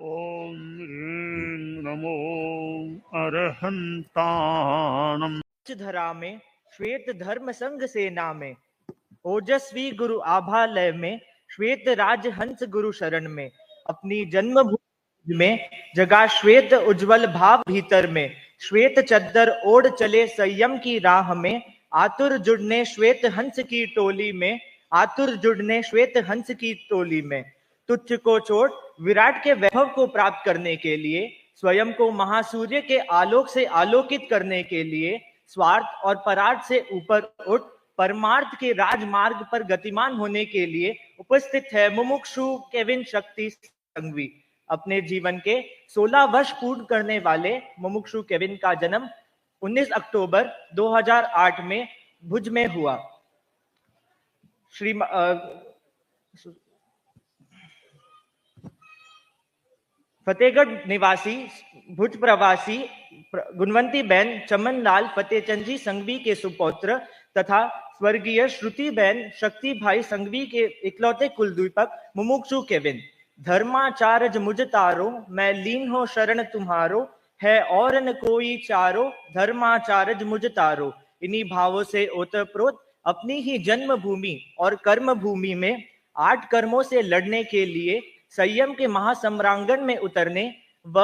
ओम ह्रीं नमो अरहंताणम्। धरा में श्वेत धर्म संघ सेना में, ओजस्वी गुरु आभालय में, श्वेत राज हंस गुरु शरण में, अपनी जन्मभूमि में जगा श्वेत उज्जवल भाव भीतर में, श्वेत चद्दर ओढ़ चले संयम की राह में, आतुर जुड़ने श्वेत हंस की टोली में, आतुर जुड़ने श्वेत हंस की टोली में। तुच्छ को चोट विराट के वैभव को प्राप्त करने के लिए, स्वयं को महासूर्य के आलोक से आलोकित करने के लिए, स्वार्थ और परार्थ से ऊपर उठ परमार्थ के राजमार्ग पर गतिमान होने के लिए उपस्थित है मुमुक्षु केविन शक्ति संघवी। अपने जीवन के 16 वर्ष पूर्ण करने वाले मुमुक्षु केविन का जन्म 19 अक्टूबर 2008 में भुज में हुआ। फतेहगढ़ निवासी भुज प्रवासी गुणवंती बहन चमनलाल फतेहचंद जी संघवी के सुपौत्र तथा स्वर्गीय श्रुति बहन शक्ति भाई संघवी के इकलौते कुलदीपक मुमुक्षु केविन। धर्माचार्य मुझ तारो, मैं लीन हो शरण तुम्हारो, है और न कोई चारो, धर्माचार्य मुझ तारो। इन्हीं भावों से ओतप्रोत अपनी ही जन्मभूमि और कर्म भूमि में 8 कर्मों से लड़ने के लिए संयम के महासम्रांगण में उतरने व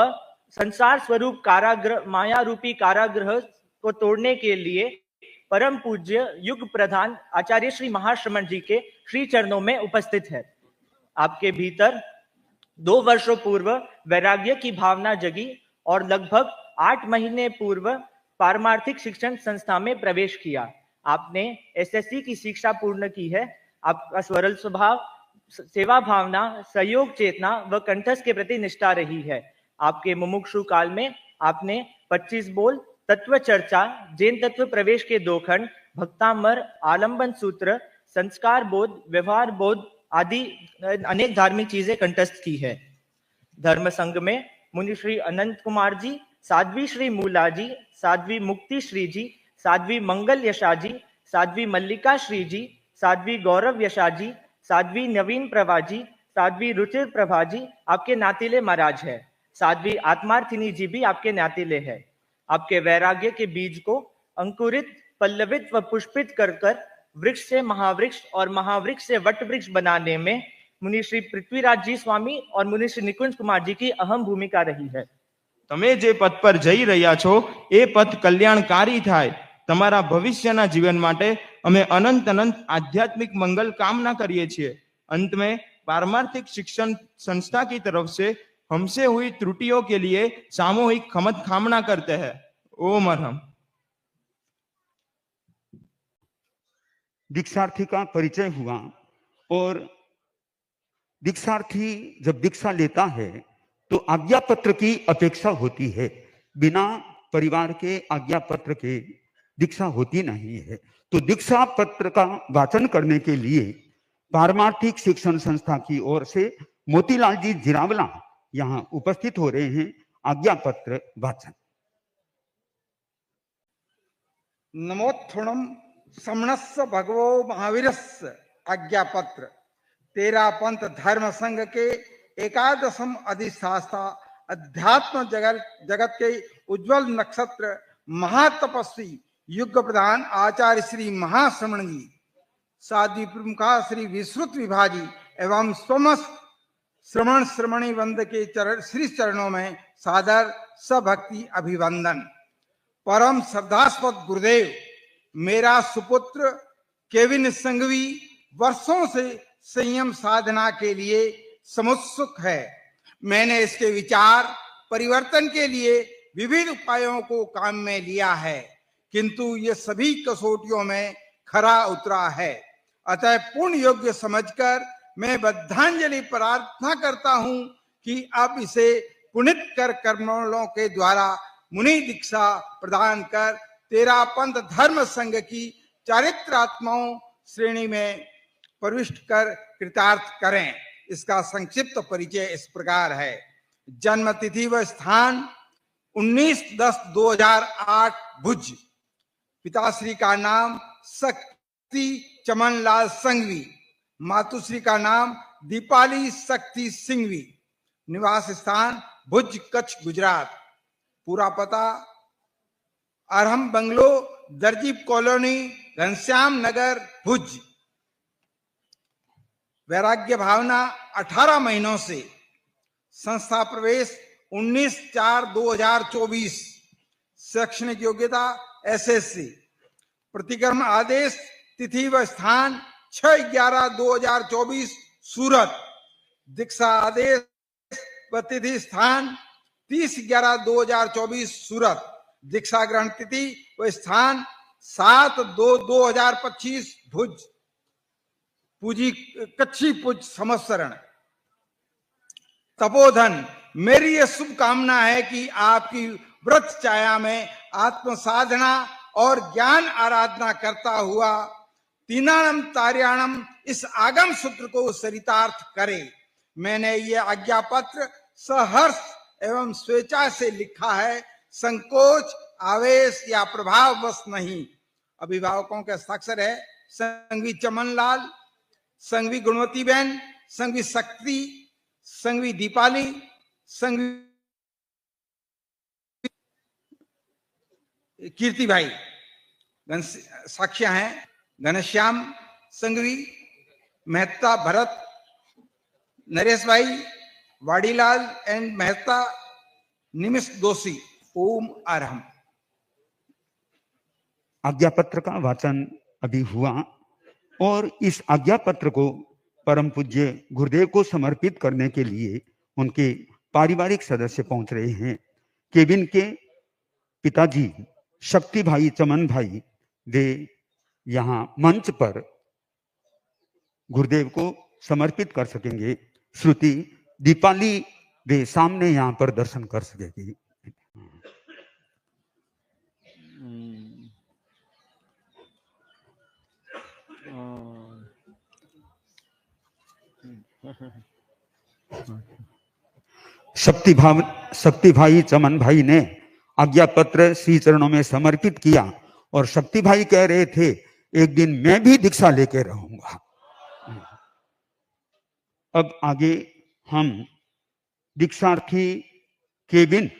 संसार स्वरूप कारागृह माया रूपी कारागृह को तोड़ने के लिए परम पूज्य युग प्रधान आचार्य श्री महाश्रमण जी के श्री चरणों में उपस्थित है। आपके भीतर 2 वर्षों पूर्व वैराग्य की भावना जगी और लगभग 8 महीने पूर्व पारमार्थिक शिक्षण संस्था में प्रवेश किया। आपने एसएससी की शिक्षा पूर्ण की है। आपका सरल स्वभाव, सेवा भावना, सहयोग चेतना व कंठस्थ के प्रति निष्ठा रही है। आपके मुमुक्षु काल में आपने 25 बोल, तत्व चर्चा, जैन तत्व प्रवेश के 2 खंड, भक्तामर, आलंबन सूत्र, संस्कार बोध, व्यवहार बोध आदि अनेक धार्मिक चीजें कंठस्थ की है। धर्म संघ में मुनि श्री अनंत कुमार जी, साध्वी श्री मूला जी, साध्वी मुक्ति श्री जी, साध्वी मंगल यशा जी, साध्वी मल्लिका श्री जी, साध्वी गौरव यशा जी, साध्वी नवीन प्रभा जी, साध्वी रुचिर प्रभा जी आपके नातीले महाराज है। साध्वी आत्मार्थिनी जी भी आपके नातीले है। आपके वैराग्य के बीज को अंकुरित, पल्लवित व पुष्पित कर कर वृक्ष से महावृक्ष और महावृक्ष से वट वृक्ष बनाने में मुनि श्री पृथ्वीराज जी स्वामी और मुनि श्री निकुंज कुमार जी की अहम भूमिका रही है। તમે જે પથ પર જઈ રહ્યા છો એ પથ કલ્યાણકારી થાય। તમારા ભવિષ્યના જીવન માટે અમે અનંત અનંત આધ્યાત્મિક મંગલ કામના કરીએ છીએ। अंत में पारमार्थिक शिक्षण संस्था की तरफ से हमसे हुई त्रुटियों के लिए सामूहिक खमत कामना करते हैं। ओम अरहम। दीक्षार्थी का परिचय हुआ और दीक्षार्थी जब दीक्षा लेता है तो आज्ञा पत्र की अपेक्षा होती है। बिना परिवार के आज्ञा पत्र के दीक्षा होती नहीं है। तो दीक्षा पत्र का वाचन करने के लिए पारमार्थिक शिक्षण संस्था की ओर से मोतीलाल जी जिरावला यहाँ उपस्थित हो रहे हैं। आज्ञा पत्र वाचन। नमोत्थुणम समणस्य भगवो महावीरस्य आज्ञा पत्र। 13 पंथ धर्म संघ के 11वें अधिष्ठाता अध्यात्म जगत के उज्जवल नक्षत्र महातपस्वी युग प्रधान आचार्य श्री महाश्रमण जी, साध्वी प्रमुखा श्री विश्रुत विभाजी एवं समस्त श्रमण श्रमणी वंद के श्री चरणों में सादर सभक्ति अभिवंदन। परम श्रद्धास्पद गुरुदेव, मेरा सुपुत्र केविन संघवी वर्षों से संयम साधना के लिए समुत्सुक है। मैंने इसके विचार परिवर्तन के लिए विविध उपायों को काम में लिया है, किंतु ये सभी कसौटियों में खरा उतरा है। अतः पूर्ण योग्य समझकर मैं बद्धांजलि प्रार्थना करता हूं कि अब इसे पुनित कर कर्मों के द्वारा मुनि दीक्षा प्रदान कर 13 पंथ धर्म संघ की चारित्रात्माओं श्रेणी में प्रविष्ट कर कृतार्थ करें। इसका संक्षिप्त परिचय इस प्रकार है। जन्म तिथि व स्थान 19/10/2008 भुज। पिताश्री का नाम शक्ति चमनलाल संघवी, मातुश्री का नाम दीपाली शक्ति सिंघवी। निवास स्थान भुज कच्छ गुजरात। पूरा पता अरहम बंगलो, दर्जीप कॉलोनी, घनश्याम नगर, भुज। वैराग्य भावना 18 महीनों से। संस्था प्रवेश 19/4/2024। शैक्षणिक योग्यता एसएससी। प्रतिक्रमण आदेश तिथि व स्थान 6/11/2024 सूरत। दीक्षा आदेश व तिथि स्थान 30/11/2024 सूरत। दीक्षा ग्रहण तिथि व स्थान 7/2/2025 भुज। पूजी कच्छी पूज संवत्सरण। तपोधन, मेरी यह शुभकामना है कि आपकी व्रत छाया में आत्म साधना और ज्ञान आराधना करता हुआ तीनाणम तार्याणम इस आगम सूत्र को सरितार्थ करे। मैंने ये आज्ञा पत्र सहर्ष एवं स्वेच्छा से लिखा है, संकोच, आवेश या प्रभाववश नहीं। अभिभावकों के हस्ताक्षर है संघवी चमन लाल, संघवी गुणवती बहन, संघवी शक्ति, संघवी दीपाली, संघवी कीर्ति भाई। साक्ष्य हैं घनश्याम संघवी, मेहता भरत, नरेश भाई, वाडीलाल एंड मेहता, निमिष दोषी। ओम अरहम। आज्ञा पत्र का वाचन अभी हुआ और इस आज्ञा पत्र को परम पूज्य गुरुदेव को समर्पित करने के लिए उनके पारिवारिक सदस्य पहुंच रहे हैं। केबिन के पिताजी शक्ति भाई, चमन भाई, वे यहाँ मंच पर गुरुदेव को समर्पित कर सकेंगे। श्रुति दीपाली वे सामने यहाँ पर दर्शन कर सकेगी। शक्ति भाई चमन भाई ने आज्ञा पत्र श्री चरणों में समर्पित किया और शक्ति भाई कह रहे थे एक दिन मैं भी दीक्षा लेके रहूंगा। अब आगे हम दीक्षार्थी केबिन,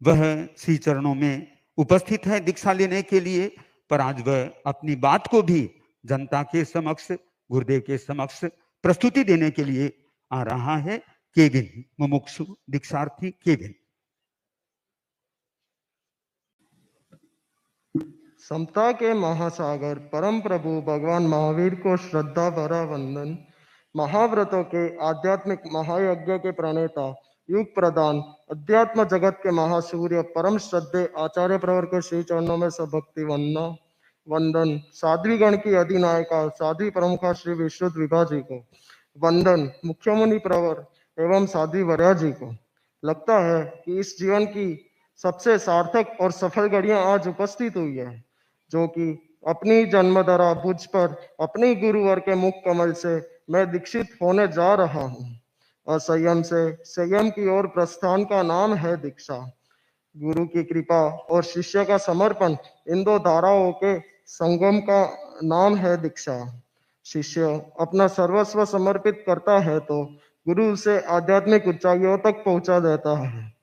वह श्री चरणों में उपस्थित है दीक्षा लेने के लिए, पर आज वह अपनी बात को भी जनता के समक्ष, गुरुदेव के समक्ष प्रस्तुति देने के लिए आ रहा है। केबिन, मुमुक्षु दीक्षार्थी केबिन। समता के महासागर परम प्रभु भगवान महावीर को श्रद्धा भरा वंदन। महाव्रतों के आध्यात्मिक महायज्ञ के प्रणेता, युग प्रदान, अध्यात्म जगत के महासूर्य, परम श्रद्धे आचार्य प्रवर के श्री चरणों में सब भक्ति वंदन। साध्वी गण की अधिनायिका साध्वी प्रमुखा श्री विश्रुत विभा जी को वंदन। मुख्य मुनि प्रवर एवं साध्वी वर्या जी को। लगता है कि इस जीवन की सबसे सार्थक और सफल घड़ियां आज उपस्थित हुई है, जो कि अपनी जन्मधरा भुज पर अपनी गुरुवर के मुख कमल से मैं दीक्षित होने जा रहा हूँ। असंयम से संयम की ओर प्रस्थान का नाम है दीक्षा। गुरु की कृपा और शिष्य का समर्पण, इन दो धाराओं के संगम का नाम है दीक्षा। शिष्य अपना सर्वस्व समर्पित करता है तो गुरु उसे आध्यात्मिक ऊंचाइयों तक पहुंचा देता है।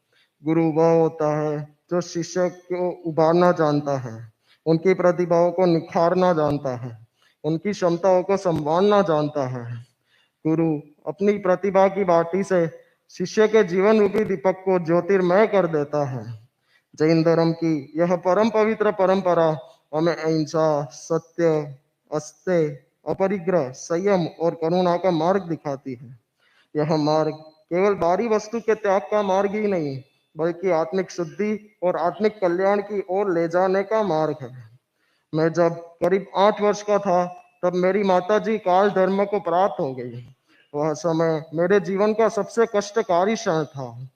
गुरु वह होता है जो शिष्य को उभारना जानता है, उनकी प्रतिभाओं को निखारना जानता है, उनकी क्षमताओं को संभालना जानता है। गुरु अपनी प्रतिभा की बाटी से शिष्य के जीवन रूपी दीपक को ज्योतिर्मय कर देता है। जैन धर्म की यह परम पवित्र परंपरा हमें अहिंसा, सत्य, अस्तेय, अपरिग्रह, संयम और करुणा का मार्ग दिखाती है। यह मार्ग केवल बाहरी वस्तु के त्याग का मार्ग ही नहीं, बल्कि आत्मिक शुद्धि और आत्मिक कल्याण की ओर ले जाने का मार्ग है। मैं जब करीब 8 वर्ष का था, तब मेरी माताजी काल धर्म को प्राप्त हो गई। वह समय मेरे जीवन का सबसे कष्टकारी क्षण था।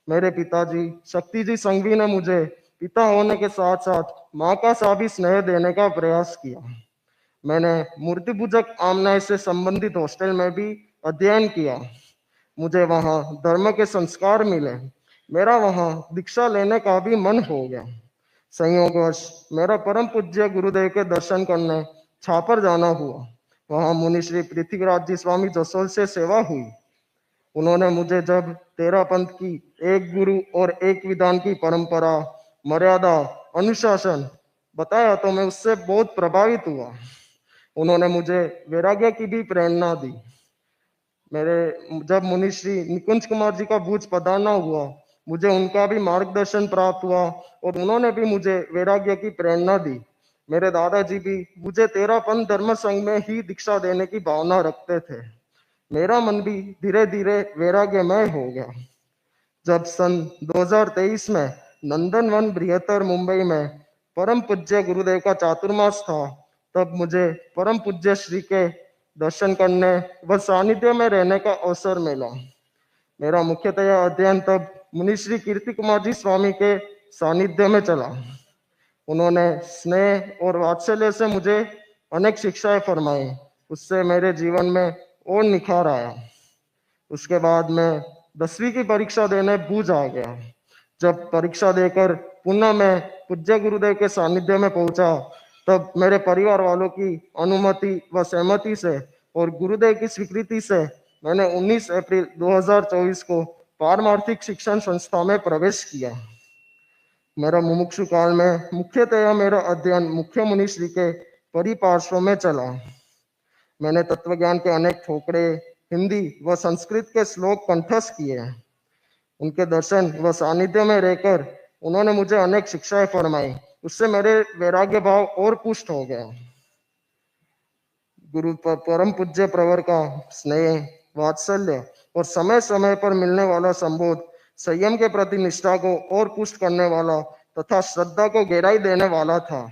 मेरे पिताजी शक्ति जी संघवी ने मुझे पिता होने के साथ साथ माँ का सा भी स्नेह देने का प्रयास किया। मैंने मूर्ति पूजक आमनाय से संबंधित हॉस्टल में भी अध्ययन किया। मुझे वहाँ धर्म के संस्कार मिले। मेरा वहाँ दीक्षा लेने का भी मन हो गया। संयोगवश मेरा परम पूज्य गुरुदेव के दर्शन करने छापर जाना हुआ। वहाँ मुनि श्री पृथ्वीराज जी स्वामी जसोल से सेवा हुई। उन्होंने मुझे जब 13 पंथ की, एक गुरु और एक विधान की परंपरा, मर्यादा, अनुशासन बताया तो मैं उससे बहुत प्रभावित हुआ। उन्होंने मुझे वैराग्य की भी प्रेरणा दी। मेरे जब मुनिश्री निकुंज कुमार जी का भुज पधारना हुआ, मुझे उनका भी मार्गदर्शन प्राप्त हुआ और उन्होंने भी मुझे वैराग्य की प्रेरणा दी। मेरे दादाजी भी मुझे 13 पंथ धर्म संघ में ही दीक्षा देने की भावना रखते थे। मेरा मन भी धीरे धीरे वैराग्यमय हो गया। जब सन 2023 में नंदनवन बृहत्तर मुंबई में परम पूज्य गुरुदेव का चातुर्मास था, तब मुझे परम पूज्य श्री के दर्शन करने व सानिध्य में रहने का अवसर मिला। मेरा मुख्यतया अध्ययन तब मुनि श्री कीर्ति कुमार जी स्वामी के सानिध्य में चला। उन्होंने स्नेह और वात्सल्य से मुझे अनेक शिक्षाएं फरमाई। उससे मेरे जीवन में और निखार आया। उसके बाद मैं 10वीं की परीक्षा देने भुज आ गया। जब परीक्षा देकर पुनः मैं पूज्य गुरुदेव के सानिध्य में पहुंचा, तब मेरे परिवार वालों की अनुमति व सहमति से और गुरुदेव की स्वीकृति से मैंने 19 अप्रैल 2024 को पारमार्थिक शिक्षण संस्था में प्रवेश किया। मेरा मुमुक्षु काल में मुख्यतया मेरा अध्ययन मुख्य मुनि श्री के परिपार्श्व में चला। मैंने तत्वज्ञान के अनेक ठोकरे, हिंदी व संस्कृत के श्लोक कंठस्थ किए। उनके दर्शन व सानिध्य में रहकर उन्होंने मुझे अनेक शिक्षाएं फरमाई। उससे मेरे वैराग्य भाव और पुष्ट हो गया। गुरु परम पूज्य प्रवर का स्नेह, वात्सल्य और समय समय पर मिलने वाला संबोध संयम के प्रति निष्ठा को और पुष्ट करने वाला तथा श्रद्धा को गहराई देने वाला था।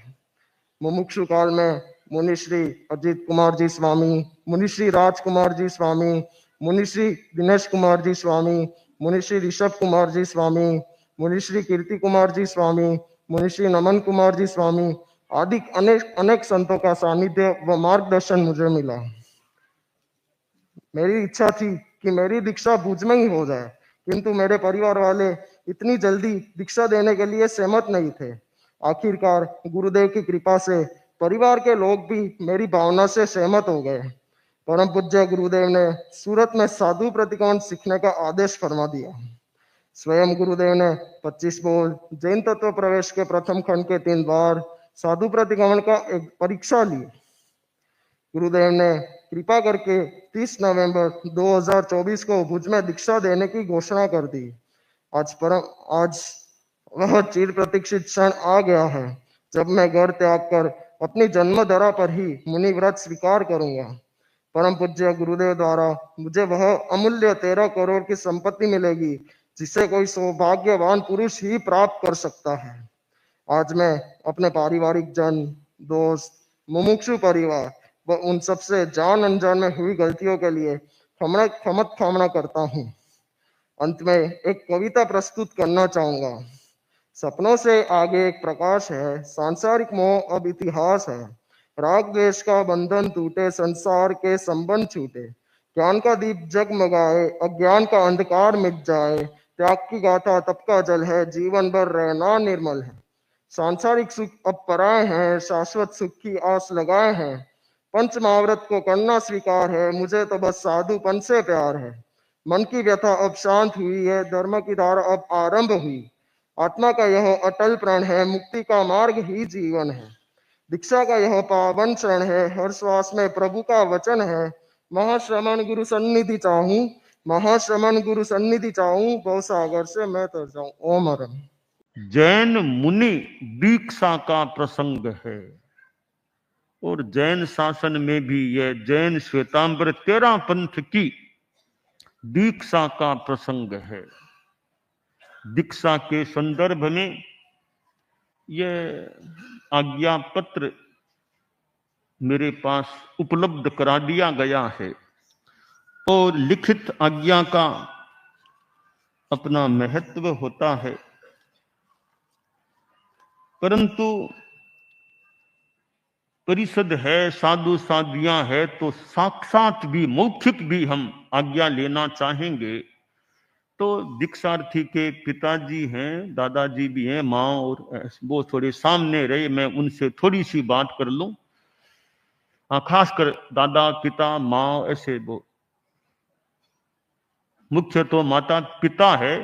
मुमुक्षु काल में मुनिश्री अजीत कुमार जी स्वामी, मुनिश्री राजकुमार जी स्वामी, मुनिश्री दिनेश कुमार जी स्वामी, मुनिश्री ऋषभ कुमार जी स्वामी, मुनिश्री कीर्ति कुमार जी स्वामी, मुनिश्री नमन कुमार जी स्वामी आदि अनेक संतों का सानिध्य व मार्गदर्शन मुझे मिला। मेरी इच्छा थी कि मेरी दीक्षा भुज में ही हो जाए, किंतु मेरे परिवार वाले इतनी जल्दी दीक्षा देने के लिए सहमत नहीं थे। आखिरकार गुरुदेव की कृपा से परिवार के लोग भी मेरी भावना से सहमत हो गए। परम पूज्य गुरुदेव ने सूरत में साधु प्रतिक्रमण सीखने का आदेश फरमा दिया। स्वयं गुरुदेव ने 25 बोल, जैन तत्व प्रवेश के प्रथम खंड के 3 बार, साधु प्रतिक्रमण का एक परीक्षा ली। गुरुदेव ने कृपा करके 30 नवंबर 2024 को भुज में दीक्षा देने की घोषणा कर दी। आज वह चिर प्रतीक्षित क्षण आ गया है, जब मैं घर त्याग कर अपनी जन्मधरा पर ही मुनि व्रत स्वीकार करूंगा। परम पूज्य गुरुदेव द्वारा मुझे वह अमूल्य 13 करोड़ की संपत्ति मिलेगी, जिसे कोई सौभाग्यवान पुरुष ही प्राप्त कर सकता है। आज मैं अपने पारिवारिक जन, दोस्त, मुमुक्षु परिवार व उन सबसे जान अनजान में हुई गलतियों के लिए क्षमत कामना करता हूँ। अंत में एक कविता प्रस्तुत करना चाहूंगा। सपनों से आगे एक प्रकाश है, सांसारिक मोह अब इतिहास है। राग द्वेष का बंधन टूटे, संसार के संबंध छूटे। ज्ञान का दीप जगमगाए, अज्ञान का अंधकार मिट जाए। त्याग की गाथा तप का जल है, जीवन भर रहना निर्मल है। सांसारिक सुख अब पराए हैं, शाश्वत सुख की आस लगाए हैं। पंच महाव्रत को करना स्वीकार है, मुझे तो बस साधुपन से प्यार है। मन की व्यथा अब शांत हुई है, धर्म की धारा अब आरंभ हुई। आत्मा का यह अटल प्रण है, मुक्ति का मार्ग ही जीवन है। दीक्षा का यह पावन क्षण है, हर श्वास में प्रभु का वचन है। महाश्रमण गुरु सन्निधि चाहूं, महाश्रमण गुरु सन्निधि चाहूं, भवसागर से मैं तर जाऊं। ओम हरम। जैन मुनि दीक्षा का प्रसंग है और जैन शासन में भी यह जैन श्वेतांबर 13 पंथ की दीक्षा का प्रसंग है। दीक्षा के संदर्भ में यह आज्ञा पत्र मेरे पास उपलब्ध करा दिया गया है और लिखित आज्ञा का अपना महत्व होता है, परंतु परिषद है, साधु साधियां है, तो साक्षात भी मौखिक भी हम आज्ञा लेना चाहेंगे तो दीक्षार्थी के पिताजी हैं, दादाजी भी हैं, माँ और वो थोड़े सामने रहे, मैं उनसे थोड़ी सी बात कर लूं। खासकर दादा, पिता, माँ ऐसे वो मुख्य तो माता पिता है,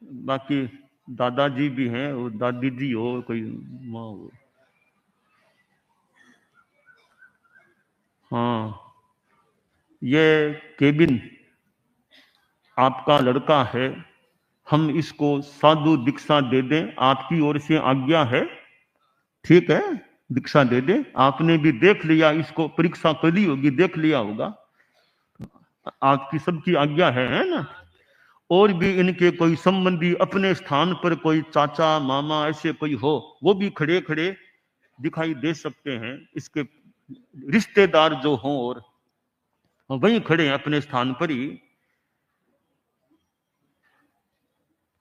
बाकी दादाजी भी हैं और दादी जी हो, कोई माँ हो। हाँ, ये केबिन आपका लड़का है, हम इसको साधु दीक्षा दे दें, आपकी ओर से आज्ञा है, ठीक है, दीक्षा दे दें। आपने भी देख लिया, इसको परीक्षा करी होगी, देख लिया होगा, आपकी सबकी आज्ञा है ना। और भी इनके कोई संबंधी अपने स्थान पर कोई चाचा मामा ऐसे कोई हो, वो भी खड़े खड़े दिखाई दे सकते हैं, इसके रिश्तेदार जो हों और वहीं खड़े हैं अपने स्थान पर ही।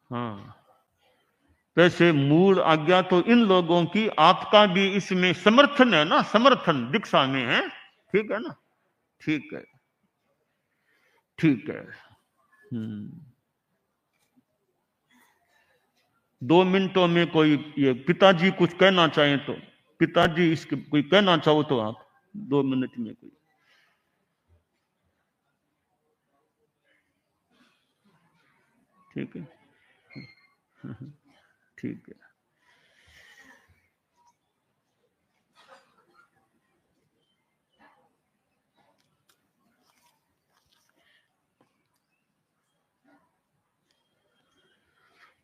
हाँ, वैसे मूल आज्ञा तो इन लोगों की, आपका भी इसमें समर्थन है ना, समर्थन दीक्षा में है, ठीक है ना, ठीक है, ठीक है। 2 मिनटों में कोई ये पिताजी कुछ कहना चाहें तो, पिताजी इसके कोई कहना चाहो तो आप 2 मिनट में कोई। ठीक है, ठीक है।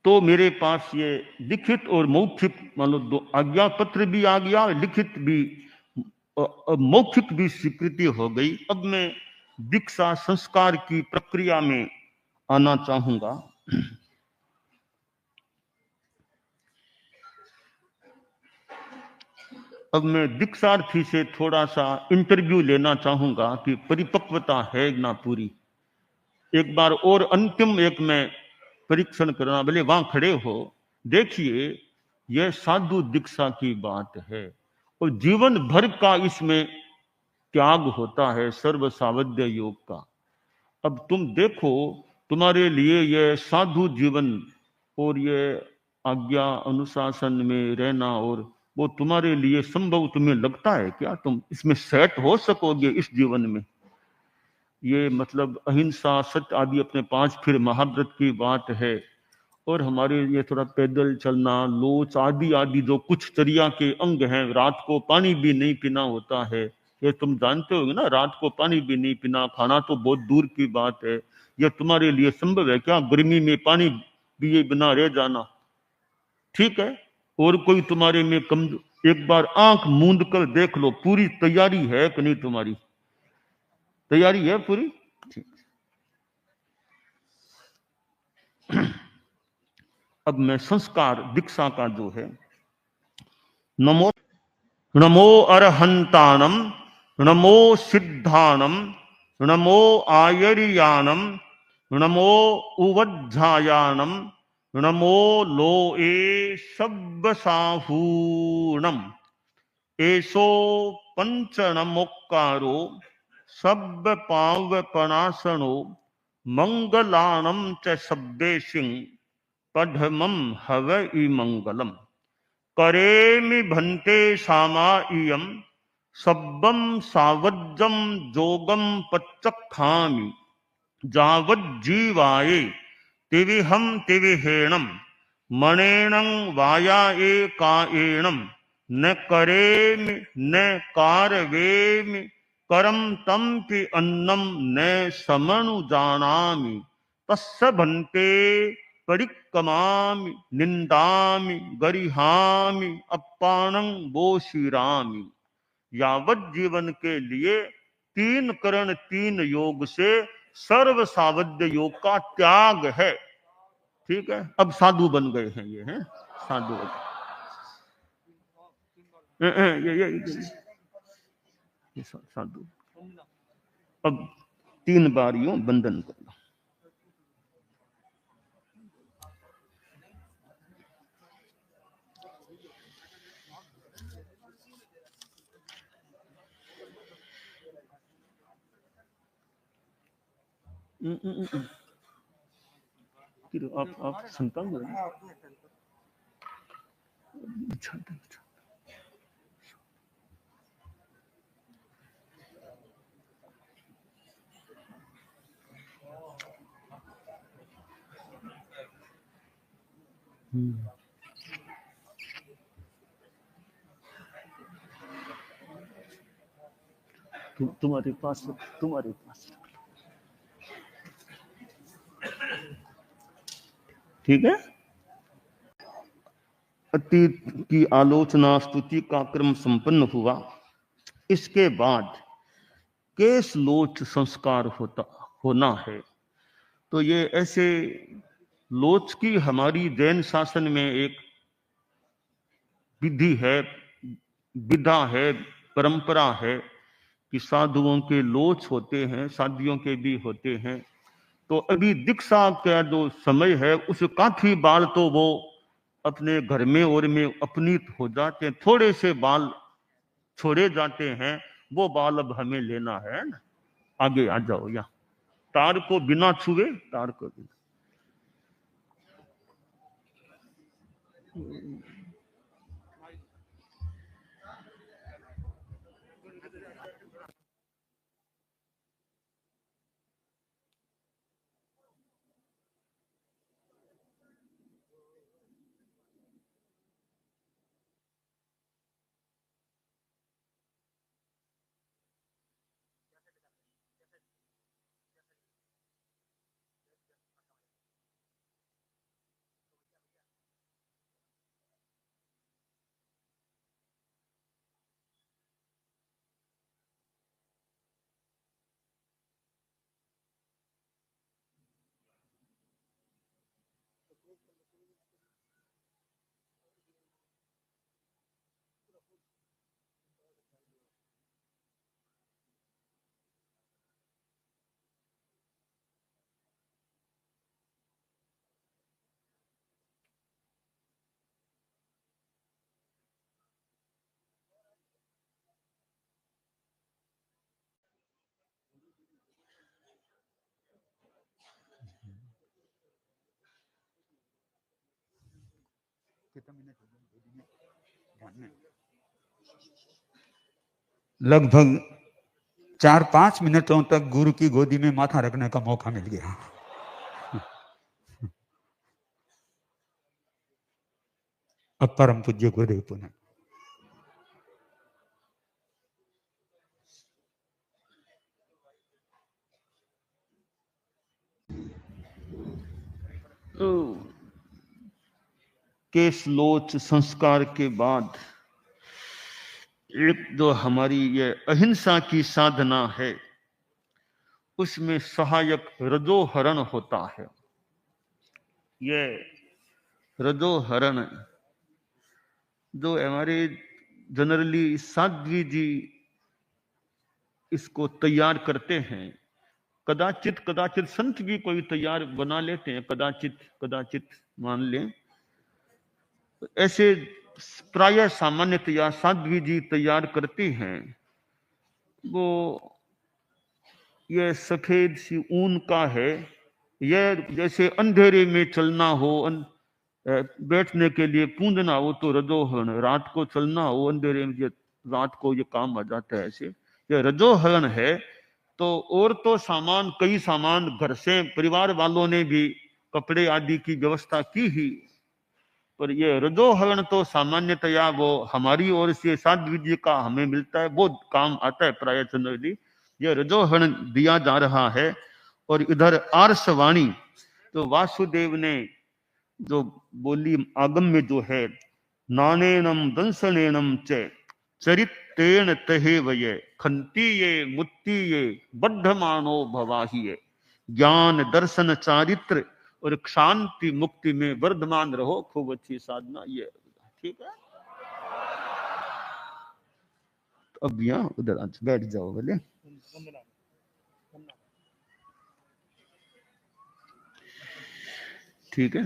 तो मेरे पास ये लिखित और मौखिक, मान लो 2 आज्ञा पत्र भी आ गया, लिखित भी मौखिक भी स्वीकृति हो गई। अब मैं दीक्षा संस्कार की प्रक्रिया में आना चाहूंगा। अब मैं दीक्षार्थी से थोड़ा सा इंटरव्यू लेना चाहूंगा कि परिपक्वता है ना पूरी। एक बार और अंतिम एक मैं परीक्षण करना, भले वहां खड़े हो, देखिए यह साधु दीक्षा की बात है और जीवन भर का इसमें त्याग होता है, सर्व सावध्य योग का। अब तुम देखो, तुम्हारे लिए यह साधु जीवन और ये आज्ञा अनुशासन में रहना, और वो तुम्हारे लिए संभव तुम्हें लगता है क्या? तुम इसमें सेट हो सकोगे इस जीवन में? ये मतलब अहिंसा सत्य आदि अपने 5 फिर महाव्रत की बात है, और हमारे ये थोड़ा पैदल चलना, लोच आदि आदि जो कुछ चर्या के अंग हैं, रात को पानी भी नहीं पीना होता है, ये तुम जानते होगे ना, रात को पानी भी नहीं पीना, खाना तो बहुत दूर की बात है। यह तुम्हारे लिए संभव है क्या? गर्मी में पानी पिए बिना रह जाना, ठीक है। और कोई तुम्हारे में कम, एक बार आंख मूंद कर देख लो, पूरी तैयारी है कि नहीं? तुम्हारी तैयारी है पूरी? ठीक। अब मैं संस्कार दीक्षा का जो है, नमो नमो अरहंतानम, नमो सिद्धानम, नमो आयर्यानम, नमो उवज्झायानम, नमो लोए सब्बसाहूणम, एसो पंचनमोक्कारो सब्ब पावपनासनो, मंगलानम च सब्बेशिं पढ़मम हवई मंगलम। करेमि भन्ते सामाइयम सब्बम सावज्जम जोगम पच्चखामि, जावज्जीवाये तिविहम तिविहेणम, मणेनं वायाए काएणम, न करेमि न कारवेमि, करम तम्पि अन्नम न समनु जानामि, तस्य भन्ते परिक्रमामि निंदामि गरिहामि अपानं बोशिरामि। यावत जीवन के लिए 3 करण 3 योग से सर्व सावध्य योग का त्याग है, ठीक है। अब साधु बन गए हैं, ये हैं साधु। ये साधु। अब 3 बार यूं बंधन कर लो। आप सुनता हूँ तुम्हारे पास ठीक है। अतीत की आलोचना स्तुति का क्रम संपन्न हुआ। इसके बाद केश लोच संस्कार होना है। तो ये ऐसे लोच की हमारी जैन शासन में एक विधि है, विधा है, परंपरा है कि साधुओं के लोच होते हैं, साधियों के भी होते हैं। तो अभी दीक्षा का जो समय है उस काफी बाल तो वो अपने घर में और में अपनीत हो जाते हैं, थोड़े से बाल छोड़े जाते हैं, वो बाल अब हमें लेना है ना। आगे आ जाओ, यहाँ तार को बिना छुए, तार को बिना। लगभग 4-5 मिनटों तक गुरु की गोदी में माथा रखने का मौका मिल गया। अब परम पूज्य गुरुदेव पुनः तो केश लोच संस्कार के बाद एक जो हमारी ये अहिंसा की साधना है उसमें सहायक रजोहरण होता है। ये रजोहरण जो हमारे जनरली साध्वी जी इसको तैयार करते हैं, कदाचित संत भी कोई तैयार बना लेते हैं, कदाचित मान लें। ऐसे प्राय सामान्यतया साध्वी जी तैयार करती हैं। वो ये सफेद सी ऊन का है। यह जैसे अंधेरे में चलना हो, बैठने के लिए पूंजना हो तो रजोहरण, रात को चलना हो अंधेरे में, रात को ये काम आ जाता है। ऐसे ये रजोहरण है। तो और तो सामान, कई सामान घर से परिवार वालों ने भी कपड़े आदि की व्यवस्था की ही, पर ये रजोहरण तो सामान्यतया वो हमारी ओर से साध्वी जी का हमें मिलता है, वो काम आता है प्राय जनरली। ये रजोहरण दिया जा रहा है। और इधर आर्षवाणी तो वासुदेव ने जो बोली आगम में जो है, नानेनम दंसनेनम च चरित्रेण तहे वये खंतीये मुत्तीये बद्धमानो भवाहिये, ज्ञान दर्शन चारित्र और शांति मुक्ति में वर्धमान रहो। खूब अच्छी साधना ये, ठीक है। तो अब यहाँ उधर बैठ जाओ बोले। ठीक है।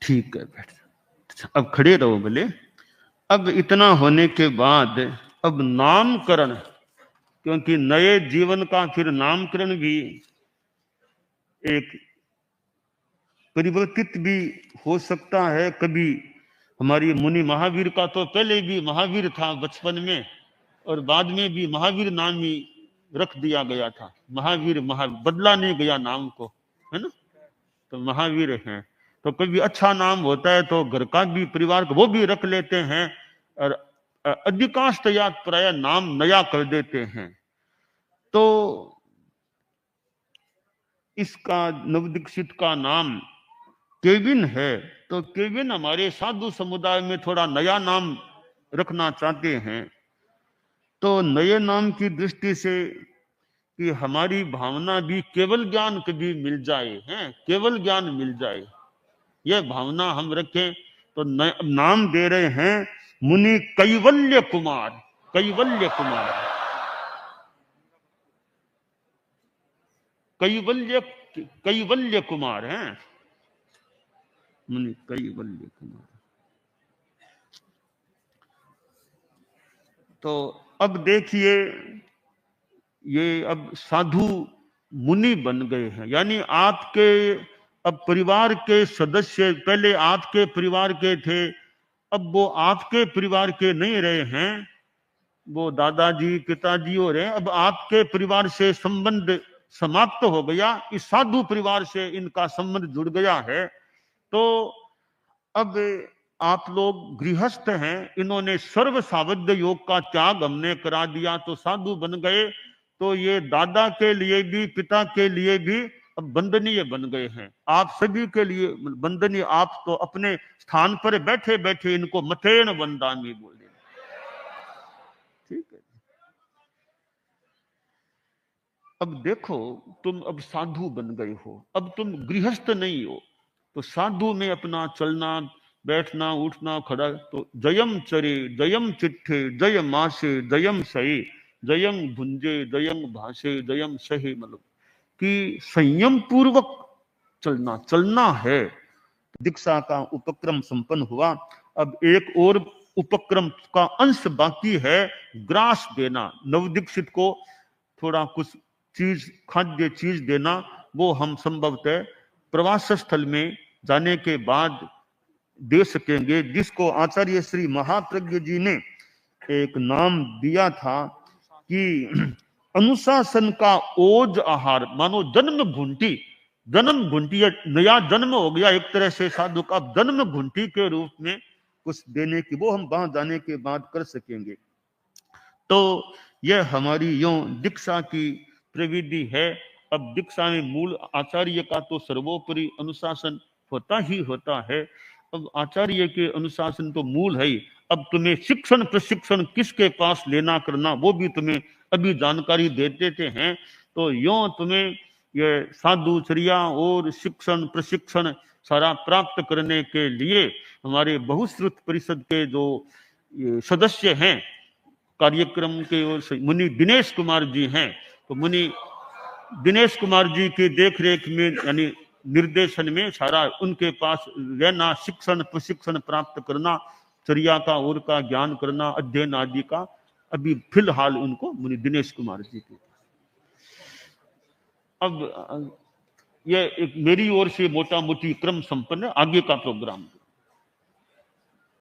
ठीक है, बैठ जाओ। अब खड़े रहो बोले। अब इतना होने के बाद अब नामकरण, क्योंकि नए जीवन का फिर नामकरण भी एक परिवर्तित भी हो सकता है। कभी हमारी मुनि महावीर का तो पहले भी महावीर था बचपन में, और बाद में भी महावीर नाम ही रख दिया गया था। महावीर बदला नहीं गया नाम को, है ना, तो महावीर हैं। तो कभी अच्छा नाम होता है तो घर का भी, परिवार का वो भी रख लेते हैं, और अधिकांशतया प्राय नाम नया कर देते हैं। तो इसका नवदीक्षित का नाम केविन है, तो केविन हमारे साधु समुदाय में थोड़ा नया नाम रखना चाहते हैं। तो नए नाम की दृष्टि से कि हमारी भावना भी केवल ज्ञान कभी मिल जाए, हैं, केवल ज्ञान मिल जाए, यह भावना हम रखें। तो नाम दे रहे हैं मुनि कैवल्य कुमार। कैवल्य कुमार, कैवल्य कुमार हैं, मुनि कैवल्य कुमार। तो अब देखिए, ये अब साधु मुनि बन गए हैं, यानी आपके अब परिवार के सदस्य पहले आपके परिवार के थे, अब वो आपके परिवार के नहीं रहे हैं, वो दादाजी पिताजी हो रहे हैं। अब आपके परिवार से संबंध समाप्त हो गया, इस साधु परिवार से इनका संबंध जुड़ गया है। तो अब आप लोग गृहस्थ हैं, इन्होंने सर्व सावध्य योग का त्याग हमने करा दिया, तो साधु बन गए। तो ये दादा के लिए भी, पिता के लिए भी अब बंदनीय बन गए हैं, आप सभी के लिए बंदनीय। आप तो अपने स्थान पर बैठे बैठे इनको मथेन वंदामी बोले, ठीक है। अब देखो, तुम अब साधु बन गए हो, अब तुम गृहस्थ नहीं हो, तो साधु में अपना चलना बैठना उठना खड़ा, तो जयम चरे जयम चिट्ठे जय मासे जयम सही जयम भुंजे जयम भाषे जयम सही, मतलब कि संयम पूर्वक चलना है। दीक्षा का उपक्रम संपन्न हुआ। अब एक और उपक्रम का अंश बाकी है, ग्रास देना, नवदीक्षित को थोड़ा कुछ चीज, खाद्य चीज देना। वो हम संभवतः प्रवास स्थल में जाने के बाद दे सकेंगे, जिसको आचार्य श्री महाप्रज्ञ जी ने एक नाम दिया था कि अनुशासन का ओज आहार, मानो जन्म घुंटी। जन्म घुंटी, नया जन्म हो गया एक तरह से साधु का, जन्म घुंटी के रूप में कुछ देने की, वो हम वहां जाने के बाद कर सकेंगे। तो यह हमारी यों दीक्षा की प्रविधि है। अब दीक्षा में मूल आचार्य का तो सर्वोपरि अनुशासन होता ही होता है। अब आचार्य के अनुशासन तो मूल है ही। अब तुम्हें शिक्षण प्रशिक्षण किसके पास लेना करना, वो भी तुम्हें अभी जानकारी दे देते हैं। तो यों तुम्हें ये साधुचर्या और शिक्षण प्रशिक्षण सारा प्राप्त करने के लिए हमारे बहुश्रुत परिषद के जो सदस्य हैं, कार्यक्रम के और मुनि दिनेश कुमार जी हैं, तो मुनि दिनेश कुमार जी की देखरेख में, यानी निर्देशन में सारा उनके पास रहना, शिक्षण प्रशिक्षण प्राप्त करना, चर्या का और का ज्ञान करना, अध्ययन आदि का अभी फिलहाल उनको मुनि दिनेश कुमार जी के। अब यह एक मेरी ओर से मोटा मोटी क्रम संपन्न, आगे का प्रोग्राम।